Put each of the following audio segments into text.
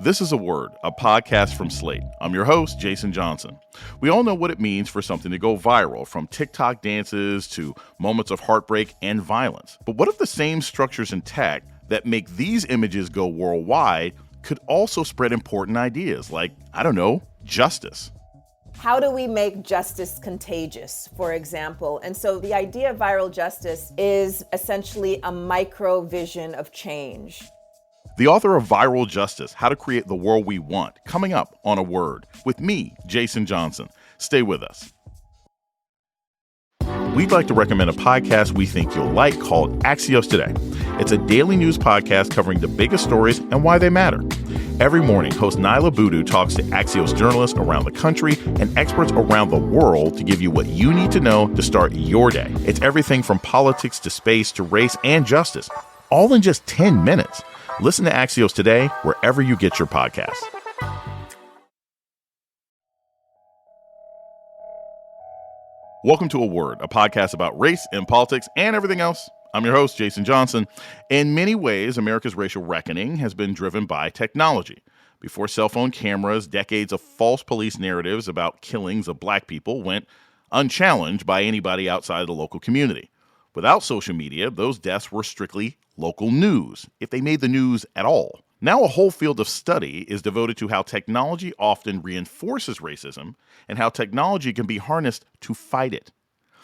This is A Word, a podcast from Slate. I'm your host, Jason Johnson. We all know what it means for something to go viral, from TikTok dances to moments of heartbreak and violence. But what if the same structures and tech that make these images go worldwide could also spread important ideas like, justice? How do we make justice contagious, for example? And so the idea of viral justice is essentially a micro vision of change. The author of Viral Justice, How to Create the World We Want, coming up on A Word with me, Jason Johnson. Stay with us. We'd like to recommend a podcast we think you'll like called Axios Today. It's a daily news podcast covering the biggest stories and why they matter. Every morning, host Nyla Boodoo talks to Axios journalists around the country and experts around the world to give you what you need to know to start your day. It's everything from politics to space to race and justice, all in just 10 minutes. Listen to Axios Today wherever you get your podcasts. Welcome to A Word, a podcast about race and politics and everything else. I'm your host, Jason Johnson. In many ways, America's racial reckoning has been driven by technology. Before cell phone cameras, decades of false police narratives about killings of black people went unchallenged by anybody outside the local community. Without social media, those deaths were strictly local news, if they made the news at all. Now a whole field of study is devoted to how technology often reinforces racism and how technology can be harnessed to fight it.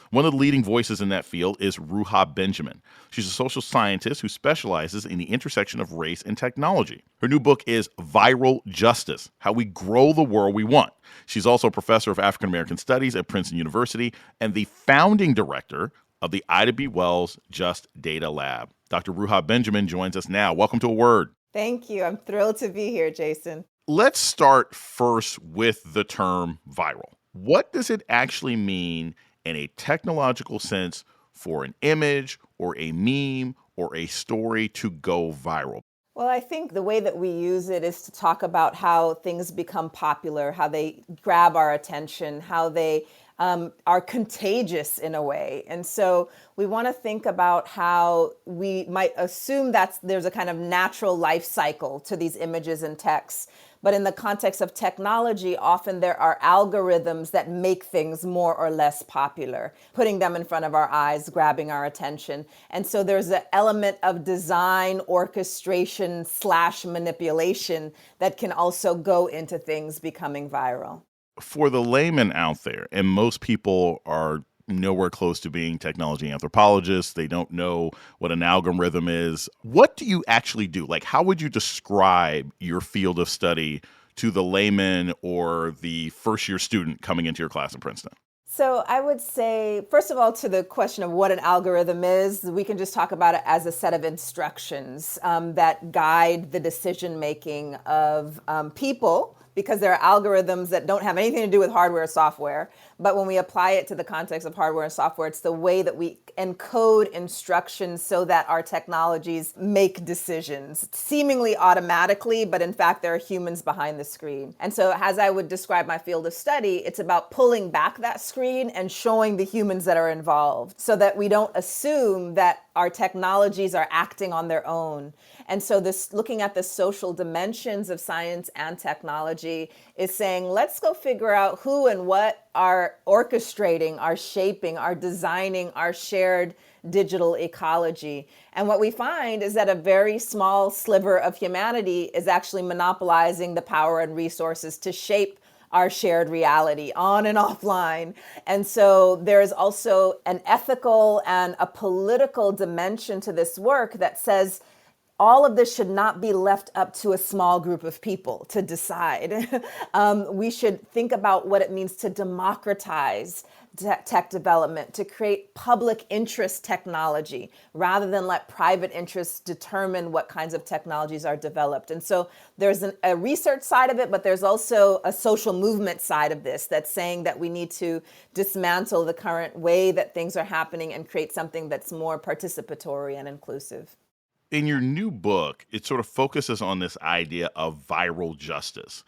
One of the leading voices in that field is Ruha Benjamin. She's a social scientist who specializes in the intersection of race and technology. Her new book is Viral Justice, How We Grow the World We Want. She's also a professor of African American Studies at Princeton University and the founding director of the Ida B. Wells Just Data Lab. Dr. Ruha Benjamin joins us now. Welcome to A Word. Thank you. I'm thrilled to be here, Jason. Let's start first with the term viral. What does it actually mean in a technological sense for an image or a meme or a story to go viral? Well, I think the way that we use it is to talk about how things become popular, how they grab our attention, how they are contagious in a way. And so we want to think about how we might assume that there's a kind of natural life cycle to these images and texts. But in the context of technology, often there are algorithms that make things more or less popular, putting them in front of our eyes, grabbing our attention. And so there's an element of design, orchestration / manipulation that can also go into things becoming viral. For the layman out there, and most people are nowhere close to being technology anthropologists, they don't know what an algorithm is. What do you actually do? Like, how would you describe your field of study to the layman or the first-year student coming into your class in Princeton? So I would say, first of all, to the question of what an algorithm is, we can just talk about it as a set of instructions that guide the decision-making of people, because there are algorithms that don't have anything to do with hardware or software. But when we apply it to the context of hardware and software, it's the way that we encode instructions so that our technologies make decisions, seemingly automatically, but in fact, there are humans behind the screen. And so as I would describe my field of study, it's about pulling back that screen and showing the humans that are involved so that we don't assume that our technologies are acting on their own. And so this looking at the social dimensions of science and technology is saying, let's go figure out who and what are orchestrating, are shaping, are designing our shared digital ecology. And what we find is that a very small sliver of humanity is actually monopolizing the power and resources to shape our shared reality on and offline. And so there is also an ethical and a political dimension to this work that says all of this should not be left up to a small group of people to decide. We should think about what it means to democratize tech development, to create public interest technology, rather than let private interests determine what kinds of technologies are developed. And so there's a research side of it, but there's also a social movement side of this that's saying that we need to dismantle the current way that things are happening and create something that's more participatory and inclusive. In your new book, it sort of focuses on this idea of viral justice.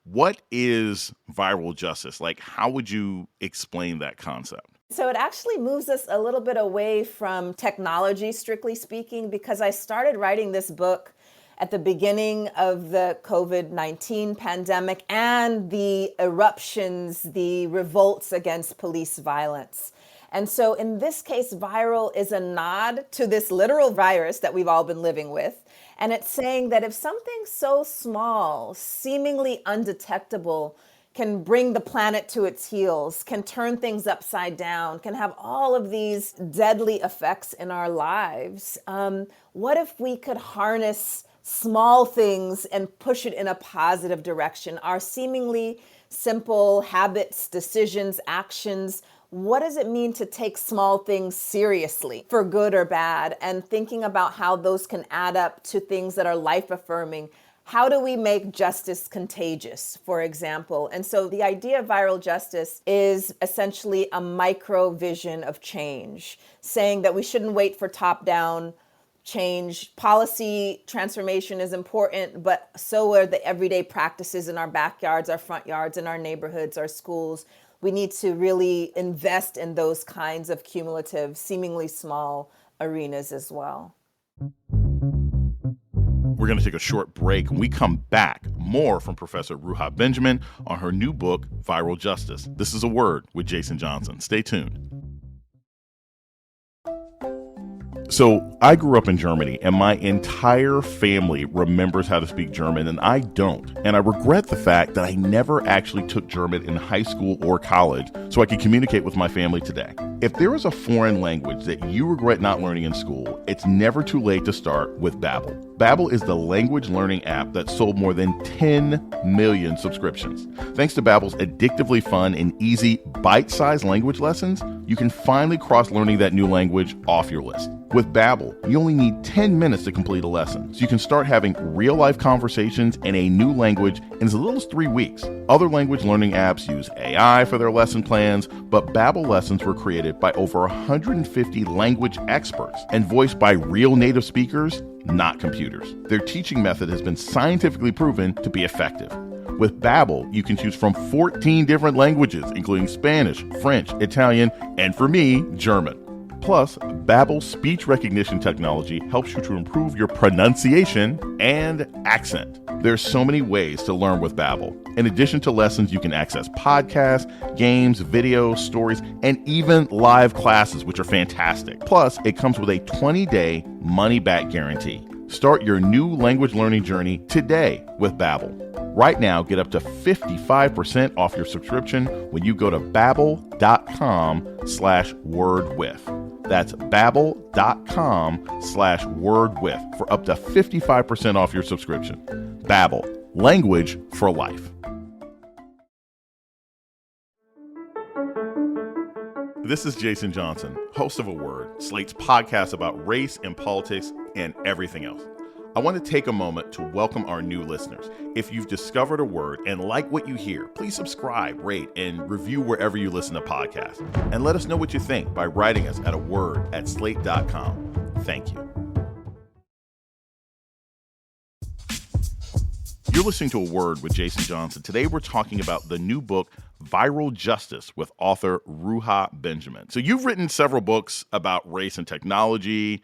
What is viral justice? Like, how would you explain that concept? So it actually moves us a little bit away from technology, strictly speaking, because I started writing this book at the beginning of the COVID-19 pandemic and the eruptions, the revolts against police violence. And so in this case, viral is a nod to this literal virus that we've all been living with. And it's saying that if something so small, seemingly undetectable, can bring the planet to its heels, can turn things upside down, can have all of these deadly effects in our lives, what if we could harness small things and push it in a positive direction? Our seemingly simple habits, decisions, actions. What does it mean to take small things seriously, for good or bad, and thinking about how those can add up to things that are life affirming? How do we make justice contagious, for example? And so the idea of viral justice is essentially a micro vision of change, saying that we shouldn't wait for top-down change. Policy transformation is important, but so are the everyday practices in our backyards, our front yards, in our neighborhoods, our schools. We need to really invest in those kinds of cumulative, seemingly small arenas as well. We're going to take a short break. When we come back, more from Professor Ruha Benjamin on her new book, Viral Justice. This is A Word with Jason Johnson. Stay tuned. So I grew up in Germany, and my entire family remembers how to speak German, and I don't. And I regret the fact that I never actually took German in high school or college so I could communicate with my family today. If there is a foreign language that you regret not learning in school, it's never too late to start with Babbel. Babbel is the language learning app that sold more than 10 million subscriptions. Thanks to Babbel's addictively fun and easy bite-sized language lessons, you can finally cross learning that new language off your list. With Babbel, you only need 10 minutes to complete a lesson, so you can start having real-life conversations in a new language in as little as 3 weeks. Other language learning apps use AI for their lesson plans, but Babbel lessons were created by over 150 language experts and voiced by real native speakers, not computers. Their teaching method has been scientifically proven to be effective. With Babbel, you can choose from 14 different languages, including Spanish, French, Italian, and for me, German. Plus, Babbel's speech recognition technology helps you to improve your pronunciation and accent. There's so many ways to learn with Babbel. In addition to lessons, you can access podcasts, games, videos, stories, and even live classes, which are fantastic. Plus, it comes with a 20-day money-back guarantee. Start your new language learning journey today with Babbel. Right now, get up to 55% off your subscription when you go to babbel.com/wordwith. That's babbel.com/wordwith for up to 55% off your subscription. Babbel, language for life. This is Jason Johnson, host of A Word, Slate's podcast about race and politics and everything else. I want to take a moment to welcome our new listeners. If you've discovered A Word and like what you hear, please subscribe, rate, and review wherever you listen to podcasts. And let us know what you think by writing us at aword@slate.com. Thank you. You're listening to A Word with Jason Johnson. Today we're talking about the new book, Viral Justice, with author Ruha Benjamin. So you've written several books about race and technology,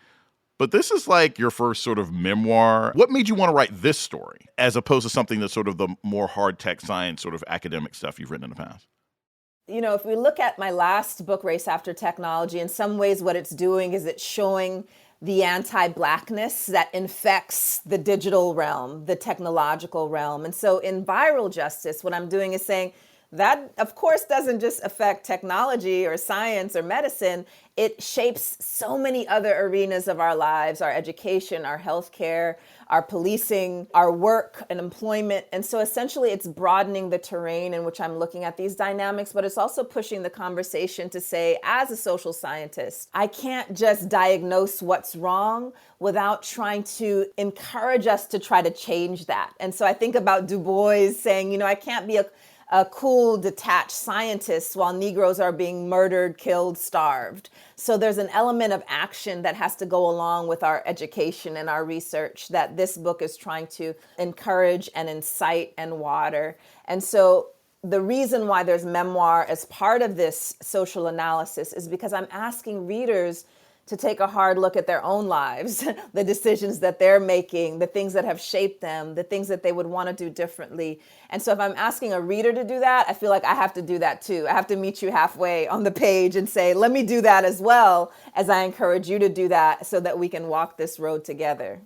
but this is like your first sort of memoir. What made you want to write this story as opposed to something that's sort of the more hard tech science sort of academic stuff you've written in the past? You know, if we look at my last book, Race After Technology, in some ways what it's doing is it's showing the anti-Blackness that infects the digital realm, the technological realm. And so in Viral Justice, what I'm doing is saying, that, of course, doesn't just affect technology or science or medicine. It shapes so many other arenas of our lives, our education, our healthcare, our policing, our work and employment. And so essentially it's broadening the terrain in which I'm looking at these dynamics, but it's also pushing the conversation to say, as a social scientist, I can't just diagnose what's wrong without trying to encourage us to try to change that. And so I think about Du Bois saying, I can't be a cool, detached scientist while Negroes are being murdered, killed, starved. So there's an element of action that has to go along with our education and our research that this book is trying to encourage and incite and water. And so the reason why there's memoir as part of this social analysis is because I'm asking readers to take a hard look at their own lives, the decisions that they're making, the things that have shaped them, the things that they would want to do differently. And so if I'm asking a reader to do that, I feel like I have to do that too. I have to meet you halfway on the page and say, let me do that as well as I encourage you to do that so that we can walk this road together.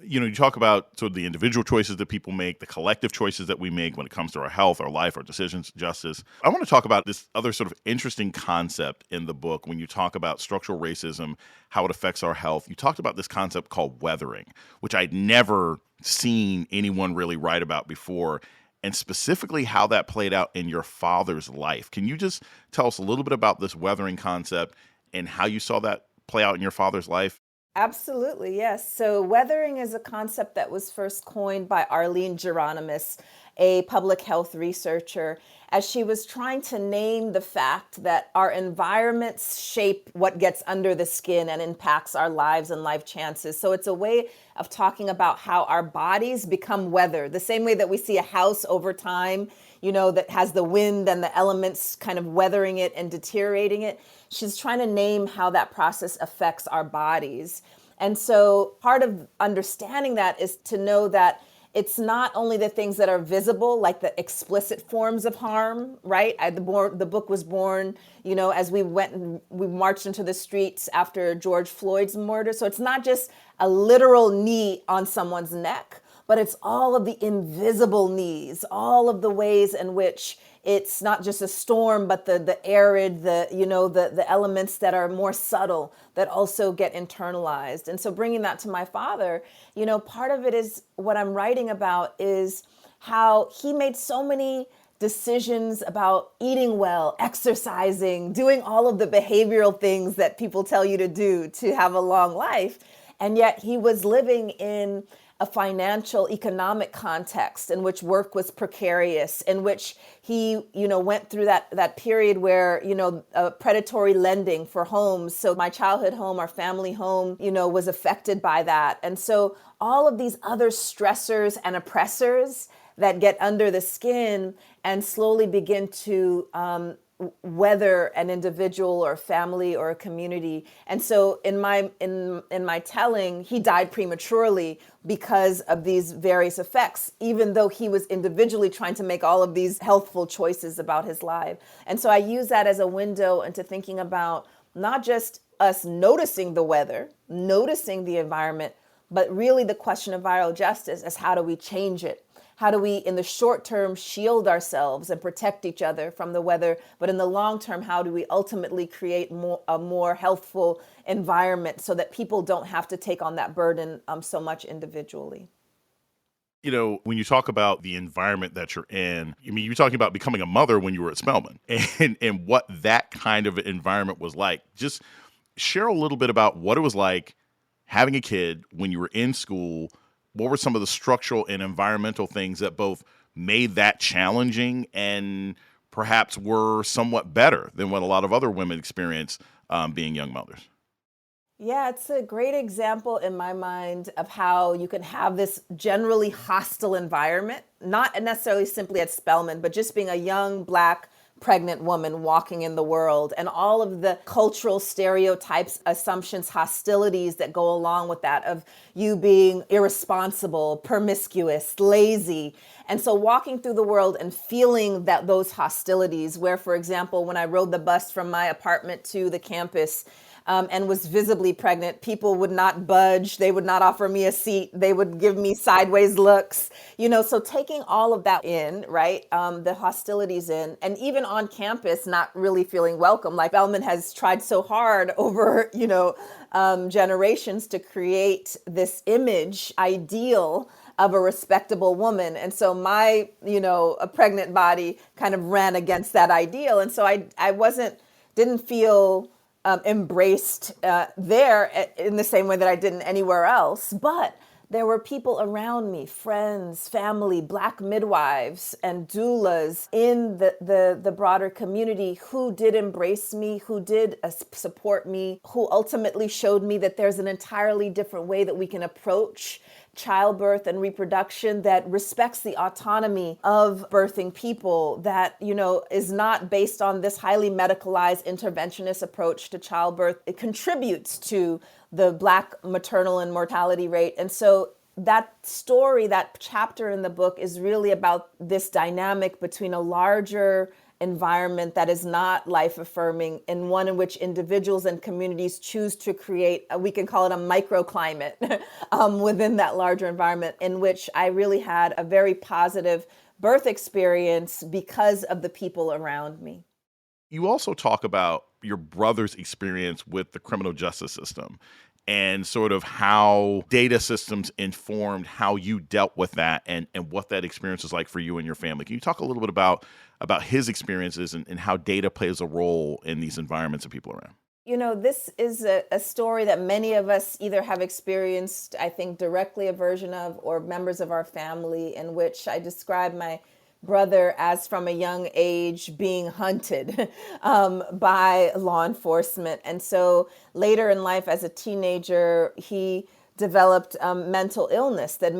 You talk about sort of the individual choices that people make, the collective choices that we make when it comes to our health, our life, our decisions, justice. I want to talk about this other sort of interesting concept in the book when you talk about structural racism, how it affects our health. You talked about this concept called weathering, which I'd never seen anyone really write about before, and specifically how that played out in your father's life. Can you just tell us a little bit about this weathering concept and how you saw that play out in your father's life? Absolutely, yes. So weathering is a concept that was first coined by Arlene Geronimus, a public health researcher, as she was trying to name the fact that our environments shape what gets under the skin and impacts our lives and life chances. So it's a way of talking about how our bodies become weather, the same way that we see a house over time, that has the wind and the elements kind of weathering it and deteriorating it. She's trying to name how that process affects our bodies. And so part of understanding that is to know that it's not only the things that are visible, like the explicit forms of harm, right? The book was born, as we marched into the streets after George Floyd's murder. So it's not just a literal knee on someone's neck, but it's all of the invisible knees, all of the ways in which it's not just a storm, but the arid, the elements that are more subtle that also get internalized. And so bringing that to my father, part of it is what I'm writing about is how he made so many decisions about eating well, exercising, doing all of the behavioral things that people tell you to do to have a long life. And yet he was living in a financial, economic context in which work was precarious, in which he, went through that period where, predatory lending for homes. So my childhood home, our family home, was affected by that. And so all of these other stressors and oppressors that get under the skin and slowly begin to whether an individual or family or a community. And so in my telling, he died prematurely because of these various effects, even though he was individually trying to make all of these healthful choices about his life. And so I use that as a window into thinking about not just us noticing the weather, noticing the environment, but really the question of viral justice is how do we change it? How do we, in the short term, shield ourselves and protect each other from the weather? But in the long term, how do we ultimately create a more healthful environment so that people don't have to take on that burden so much individually? When you talk about the environment that you're in, you're talking about becoming a mother when you were at Spelman and what that kind of environment was like. Just share a little bit about what it was like having a kid when you were in school. What were some of the structural and environmental things that both made that challenging and perhaps were somewhat better than what a lot of other women experience being young mothers? Yeah, it's a great example in my mind of how you can have this generally hostile environment, not necessarily simply at Spelman, but just being a young Black pregnant woman walking in the world and all of the cultural stereotypes, assumptions, hostilities that go along with that of you being irresponsible, promiscuous, lazy. And so walking through the world and feeling that those hostilities where, for example, when I rode the bus from my apartment to the campus, and was visibly pregnant, people would not budge. They would not offer me a seat. They would give me sideways looks, so taking all of that in, right? The hostilities in, and even on campus, not really feeling welcome. Like Spelman has tried so hard over, generations to create this image ideal of a respectable woman. And so my, a pregnant body kind of ran against that ideal. And so I didn't feel embraced there in the same way that I didn't anywhere else. But there were people around me, friends, family, Black midwives and doulas in the broader community who did embrace me, who did support me, who ultimately showed me that there's an entirely different way that we can approach childbirth and reproduction that respects the autonomy of birthing people, that, is not based on this highly medicalized interventionist approach to childbirth. It contributes to the Black maternal and mortality rate. And so that story, that chapter in the book is really about this dynamic between a larger environment that is not life affirming and one in which individuals and communities choose to create, we can call it a microclimate within that larger environment, in which I really had a very positive birth experience because of the people around me. You also talk about your brother's experience with the criminal justice system and sort of how data systems informed how you dealt with that and what that experience was like for you and your family. Can you talk a little bit about his experiences and how data plays a role in these environments of people around? This is a story that many of us either have experienced, I think, directly a version of, or members of our family, in which I describe my brother as from a young age being hunted by law enforcement. And so later in life as a teenager, he developed mental illness that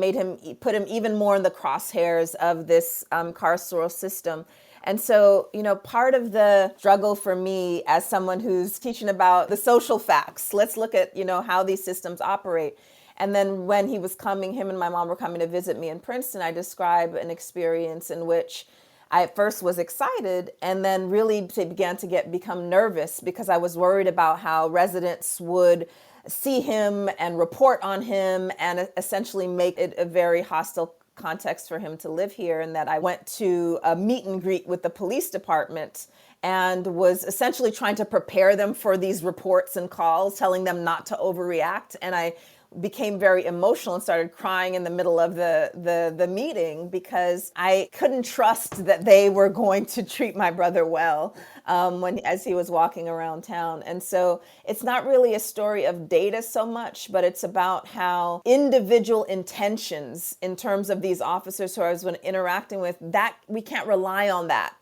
put him even more in the crosshairs of this carceral system. And so, part of the struggle for me as someone who's teaching about the social facts, let's look at, how these systems operate. And then when him and my mom were coming to visit me in Princeton, I describe an experience in which I at first was excited and then really began to become nervous because I was worried about how residents would see him and report on him and essentially make it a very hostile context for him to live here. And that I went to a meet and greet with the police department and was essentially trying to prepare them for these reports and calls, telling them not to overreact. And I became very emotional and started crying in the middle of the meeting because I couldn't trust that they were going to treat my brother well as he was walking around town. And so it's not really a story of data so much, but it's about how individual intentions in terms of these officers who I was interacting with, that we can't rely on that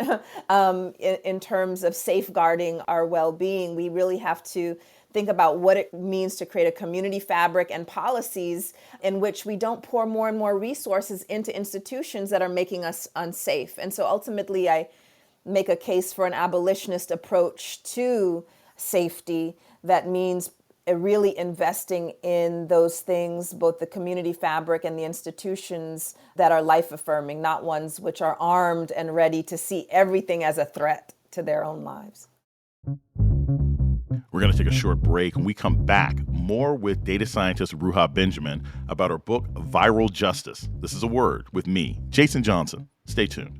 in terms of safeguarding our well-being. We really have to think about what it means to create a community fabric and policies in which we don't pour more and more resources into institutions that are making us unsafe. And so ultimately, I make a case for an abolitionist approach to safety that means really investing in those things, both the community fabric and the institutions that are life affirming, not ones which are armed and ready to see everything as a threat to their own lives. We're going to take a short break. When we come back, more with data scientist Ruha Benjamin about her book, Viral Justice. This is A Word with me, Jason Johnson. Stay tuned.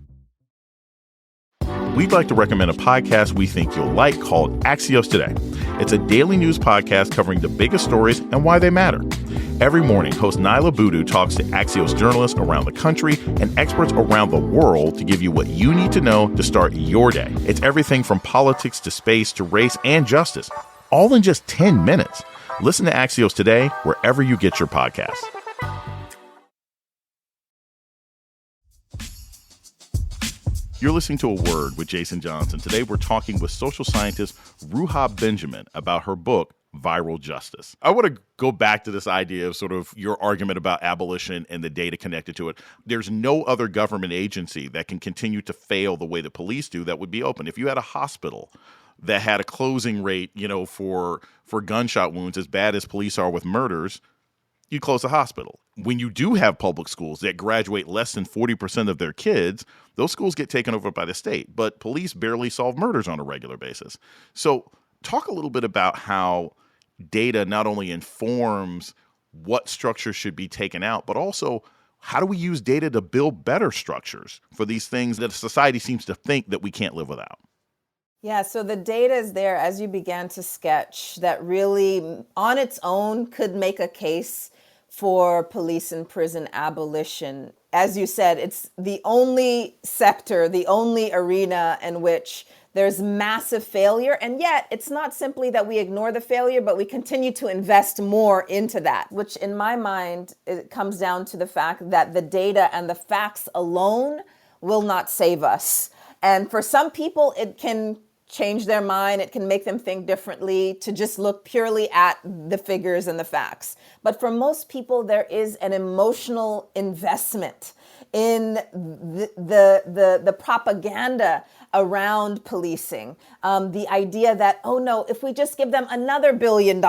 We'd like to recommend a podcast we think you'll like called Axios Today. It's a daily news podcast covering the biggest stories and why they matter. Every morning, host Nyla Boodoo talks to Axios journalists around the country and experts around the world to give you what you need to know to start your day. It's everything from politics to space to race and justice, all in just 10 minutes. Listen to Axios Today wherever you get your podcasts. You're listening to A Word with Jason Johnson. Today, we're talking with social scientist Ruha Benjamin about her book, Viral Justice. I want to go back to this idea of sort of your argument about abolition and the data connected to it. There's no other government agency that can continue to fail the way the police do that would be open. If you had a hospital that had a closing rate, for gunshot wounds as bad as police are with murders, you close the hospital. When you do have public schools that graduate less than 40% of their kids, those schools get taken over by the state, but police barely solve murders on a regular basis. So talk a little bit about how data not only informs what structures should be taken out, but also how do we use data to build better structures for these things that society seems to think that we can't live without? Yeah, so the data is there, as you began to sketch, that really on its own could make a case for police and prison abolition. As you said, it's the only sector, the only arena in which There's massive failure, and yet it's not simply that we ignore the failure, but we continue to invest more into that, which in my mind, it comes down to the fact that the data and the facts alone will not save us. And for some people, it can change their mind. It can make them think differently to just look purely at the figures and the facts. But for most people, there is an emotional investment in the propaganda around policing. The idea that, oh no, if we just give them another $1 billion,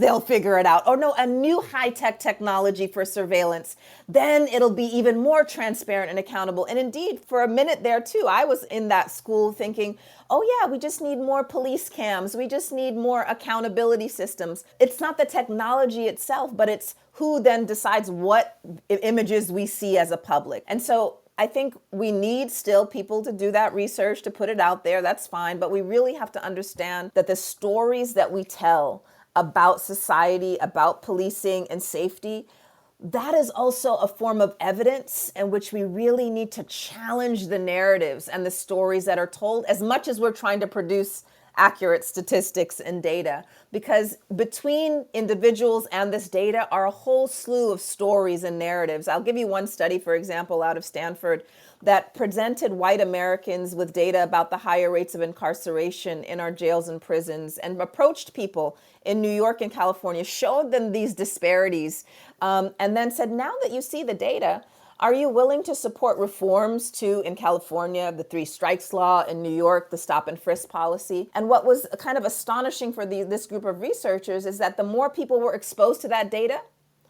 they'll figure it out. Oh no, a new high-tech technology for surveillance, then it'll be even more transparent and accountable. And indeed, for a minute there too, I was in that school thinking, oh yeah, we just need more police cams. We just need more accountability systems. It's not the technology itself, but it's who then decides what images we see as a public. And so I think we need still people to do that research, to put it out there. That's fine. But we really have to understand that the stories that we tell about society, about policing and safety, that is also a form of evidence in which we really need to challenge the narratives and the stories that are told as much as we're trying to produce accurate statistics and data. Because between individuals and this data are a whole slew of stories and narratives. I'll give you one study, for example, out of Stanford that presented white Americans with data about the higher rates of incarceration in our jails and prisons, and approached people in New York and California, showed them these disparities, and then said, now that you see the data, are you willing to support reforms to, in California, the 3 strikes law, in New York, the stop and frisk policy? And what was kind of astonishing for this group of researchers is that the more people were exposed to that data,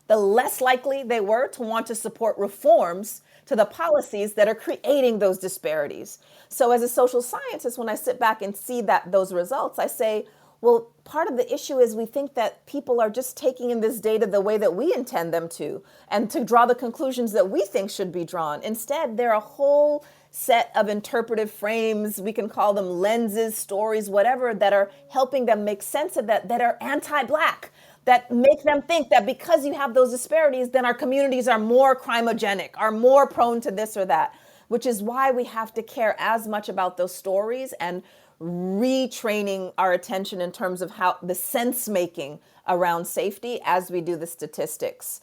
the less likely they were to want to support reforms to the policies that are creating those disparities. So as a social scientist, when I sit back and see those results, I say, well, part of the issue is we think that people are just taking in this data the way that we intend them to, and to draw the conclusions that we think should be drawn. Instead, there are a whole set of interpretive frames, we can call them lenses, stories, whatever, that are helping them make sense of that are anti-Black, that make them think that because you have those disparities, then our communities are more crimogenic, are more prone to this or that, which is why we have to care as much about those stories and retraining our attention in terms of how the sense making around safety as we do the statistics,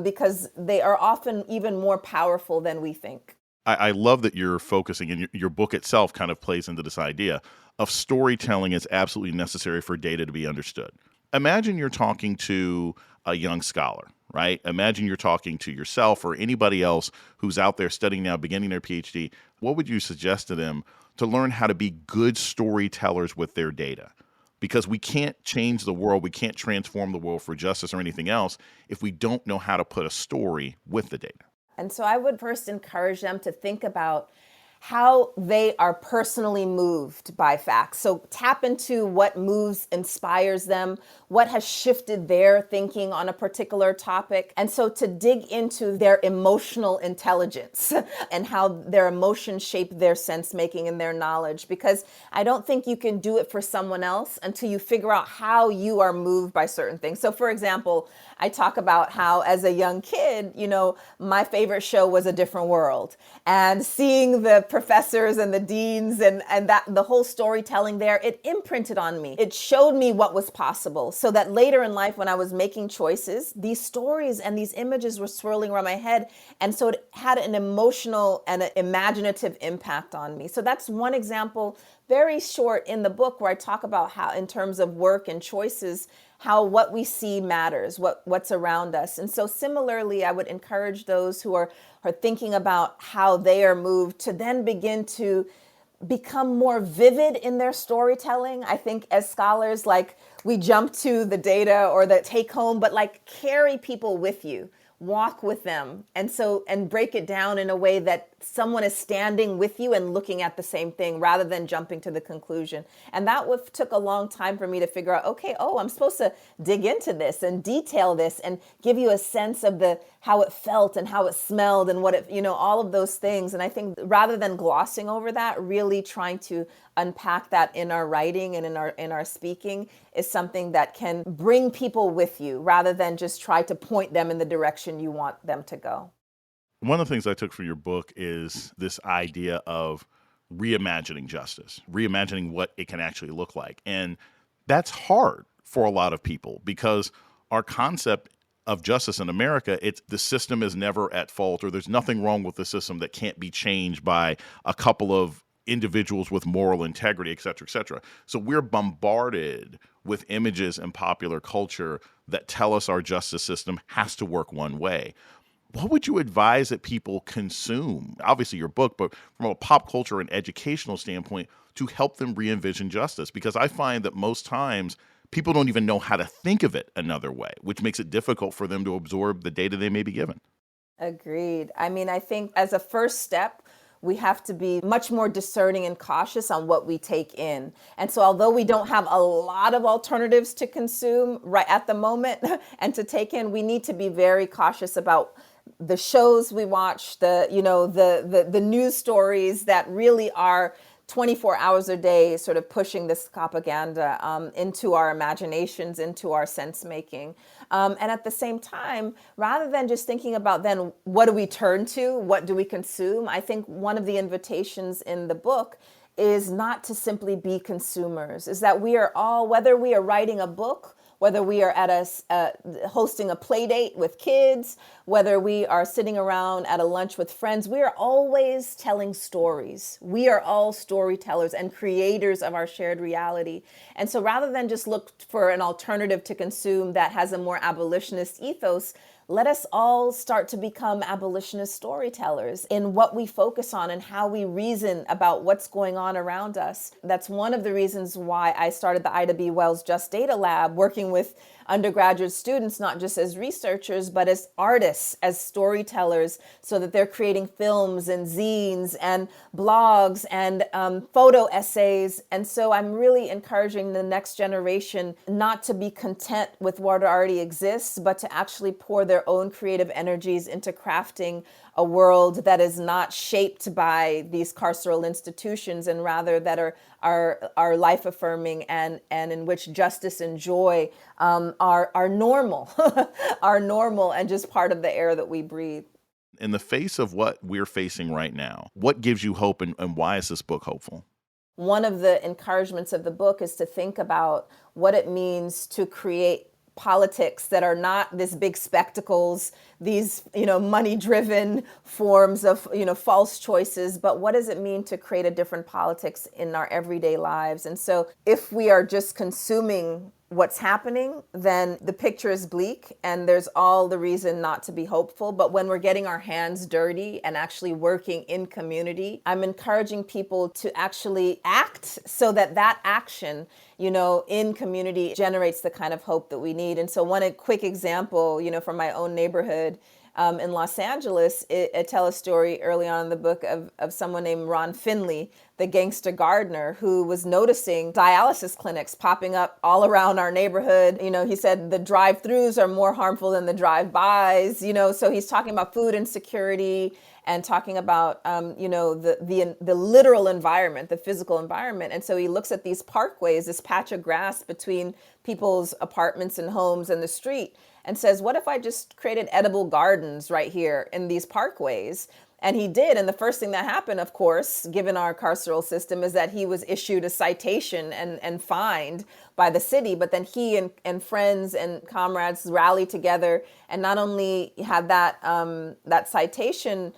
because they are often even more powerful than we think. I love that you're focusing, and your book itself kind of plays into this idea of storytelling is absolutely necessary for data to be understood. Imagine you're talking to a young scholar, right? Imagine you're talking to yourself or anybody else who's out there studying now, beginning their PhD. What would you suggest to them to learn how to be good storytellers with their data? Because we can't change the world, we can't transform the world for justice or anything else if we don't know how to put a story with the data. And so I would first encourage them to think about how they are personally moved by facts. So tap into what moves, inspires them, what has shifted their thinking on a particular topic. And so to dig into their emotional intelligence and how their emotions shape their sense making and their knowledge, because I don't think you can do it for someone else until you figure out how you are moved by certain things. So for example, I talk about how as a young kid, my favorite show was A Different World, and seeing the professors and the deans and that the whole storytelling there, it imprinted on me. It showed me what was possible, so that later in life when I was making choices, these stories and these images were swirling around my head. And so it had an emotional and an imaginative impact on me. So that's one example, very short in the book, where I talk about how in terms of work and choices, how what we see matters, what's around us. And so similarly, I would encourage those who are thinking about how they are moved to then begin to become more vivid in their storytelling. I think as scholars, we jump to the data or the take home, but carry people with you. Walk with them, and break it down in a way that someone is standing with you and looking at the same thing rather than jumping to the conclusion. And that took a long time for me to figure out, okay, I'm supposed to dig into this and detail this and give you a sense of how it felt and how it smelled and what it, all of those things. And I think rather than glossing over that, really trying to unpack that in our writing and in our speaking is something that can bring people with you rather than just try to point them in the direction you want them to go. One of the things I took from your book is this idea of reimagining justice, reimagining what it can actually look like. And that's hard for a lot of people because our concept of justice in America, it's the system is never at fault, or there's nothing wrong with the system that can't be changed by a couple of individuals with moral integrity, et cetera, et cetera. So we're bombarded with images in popular culture that tell us our justice system has to work one way. What would you advise that people consume? Obviously your book, but from a pop culture and educational standpoint, to help them re-envision justice? Because I find that most times people don't even know how to think of it another way, which makes it difficult for them to absorb the data they may be given. Agreed. I mean, I think as a first step, we have to be much more discerning and cautious on what we take in. And so although we don't have a lot of alternatives to consume right at the moment and to take in, we need to be very cautious about the shows we watch, the news stories that really are 24 hours a day sort of pushing this propaganda into our imaginations, into our sense making. And at the same time, rather than just thinking about then what do we turn to, what do we consume, I think one of the invitations in the book is not to simply be consumers, is that we are all, whether we are writing a book, whether we are at hosting a play date with kids, whether we are sitting around at a lunch with friends, we are always telling stories. We are all storytellers and creators of our shared reality. And so rather than just look for an alternative to consume that has a more abolitionist ethos, let us all start to become abolitionist storytellers in what we focus on and how we reason about what's going on around us. That's one of the reasons why I started the Ida B. Wells Just Data Lab, working with undergraduate students, not just as researchers, but as artists, as storytellers, so that they're creating films and zines and blogs and photo essays. And so I'm really encouraging the next generation not to be content with what already exists, but to actually pour their own creative energies into crafting a world that is not shaped by these carceral institutions, and rather that are life affirming and in which justice and joy are normal, are normal and just part of the air that we breathe. In the face of what we're facing right now, what gives you hope, and why is this book hopeful? One of the encouragements of the book is to think about what it means to create politics that are not these big spectacles, these, money-driven forms of, false choices, but what does it mean to create a different politics in our everyday lives? And so if we are just consuming what's happening, then the picture is bleak and there's all the reason not to be hopeful. But when we're getting our hands dirty and actually working in community, I'm encouraging people to actually act so that action, in community generates the kind of hope that we need. And so one quick example, from my own neighborhood, in Los Angeles, I tell a story early on in the book of someone named Ron Finley, the gangster gardener, who was noticing dialysis clinics popping up all around our neighborhood. He said the drive-throughs are more harmful than the drive-bys, so he's talking about food insecurity and talking about, the literal environment, the physical environment. And so he looks at these parkways, this patch of grass between people's apartments and homes and the street, and says, what if I just created edible gardens right here in these parkways? And he did. And the first thing that happened, of course, given our carceral system, is that he was issued a citation and fined by the city. But then he and friends and comrades rallied together and not only had that citation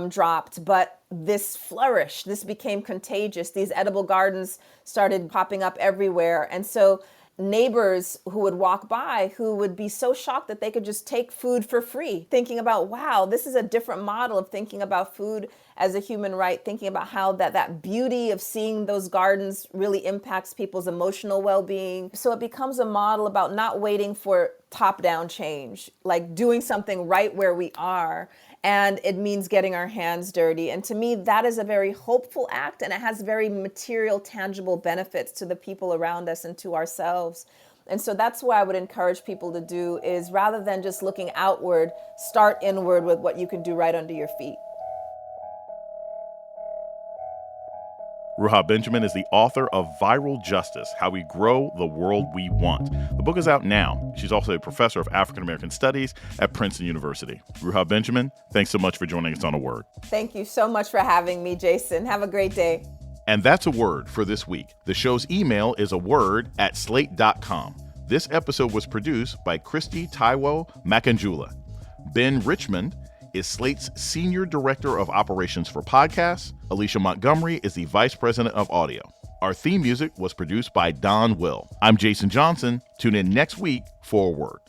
dropped, but this flourished. This became contagious. These edible gardens started popping up everywhere. And so neighbors who would walk by who would be so shocked that they could just take food for free, thinking about, wow, this is a different model of thinking about food as a human right, thinking about how that beauty of seeing those gardens really impacts people's emotional well-being. So it becomes a model about not waiting for top-down change, like doing something right where we are. And it means getting our hands dirty. And to me, that is a very hopeful act, and it has very material, tangible benefits to the people around us and to ourselves. And so that's what I would encourage people to do, is rather than just looking outward, start inward with what you can do right under your feet. Ruha Benjamin is the author of Viral Justice: How We Grow the World We Want. The book is out now. She's also a professor of African American Studies at Princeton University. Ruha Benjamin, thanks so much for joining us on A Word. Thank you so much for having me, Jason. Have a great day. And that's a word for this week. The show's email is aword@slate.com. This episode was produced by Christy Taiwo Makanjula. Ben Richmond is Slate's Senior Director of Operations for Podcasts. Alicia Montgomery is the Vice President of Audio. Our theme music was produced by Don Will. I'm Jason Johnson. Tune in next week for A Word.